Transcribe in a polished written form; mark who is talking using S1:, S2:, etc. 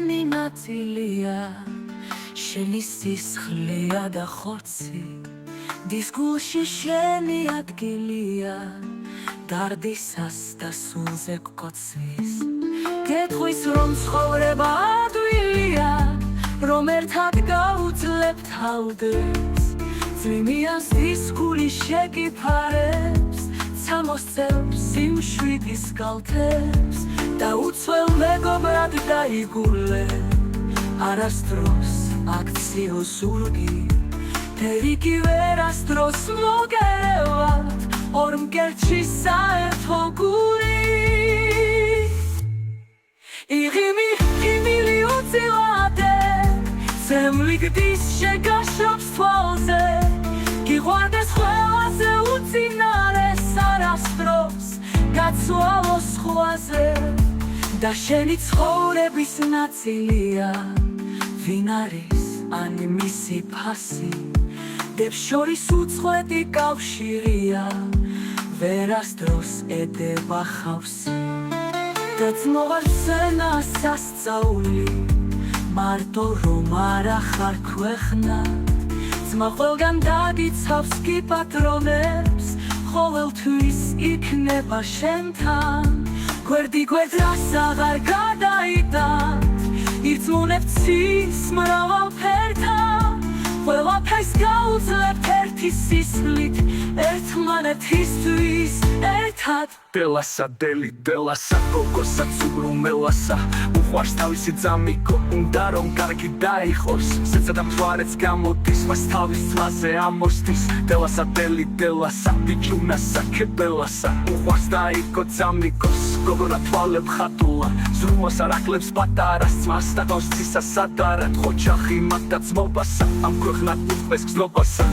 S1: შენი ნაწილია შენი სისხლია და ხორცი დის გულში შენი ადგილია დარდისას და სულზე გკოცვის გეტყვის რომ ცხოვრება ადვილია რომ ერთად გავუძლებთ ალდებს წვიმიანს დის გული შეკიფარებს სამოსწელს სიმშვიდის კალთებს და უცვლელ მეგობრად დაიგულე არასდროს აქციო ზურგი თერიკი ვერასდროს მოგერევათ ორ მკერდში საერთო გული იღიმი იმილი უწილადე ზემლი გდის შეგაშობს თვალზე გიყვარდეს ყველაზე უწინარეს არასდროს გაცვალო სხვაზე და შენი ცხოვრების ნაწილია ვინ არის ან მისი ფასი დებს შორის უწყვეტი კავშირია ვერასდროს ედება ხავსი და ძმოვარ სენა სასწაული მარტო რომ არ ახარ ქვეყნა ძმა ყველგან დაგიცავს კი პატრონებს ყოველთვის იქნება შენთან გვერდი გვერდას აღარ გადაიტანთ ირწმუნებთ ცის მრავალ ფერთან ყველაფერს გაუძლებთ ერთი სისხლით ერთმანეთისთვის ერთად
S2: დელასა დელი დელასა გოგოსა ცუბრუმელასა უყვარს თავისი ძამიკო უნდა რომ კარგი დაიხოს სეცა და მთვარეც გამოდის მას თავის ძმაზე ამოსდის დელასა დელი დელასა ბიჭუნასა კებელასა უყვარს დაიკო ძამიკოს გოგონა თვალებ ხატულა ზრუნვას არ აკლებს პატარას ძმას და გოსცისა სადარად ხოჩახი მათ და ძმობასა ამ ქვეყნად უყვეს გზნობასა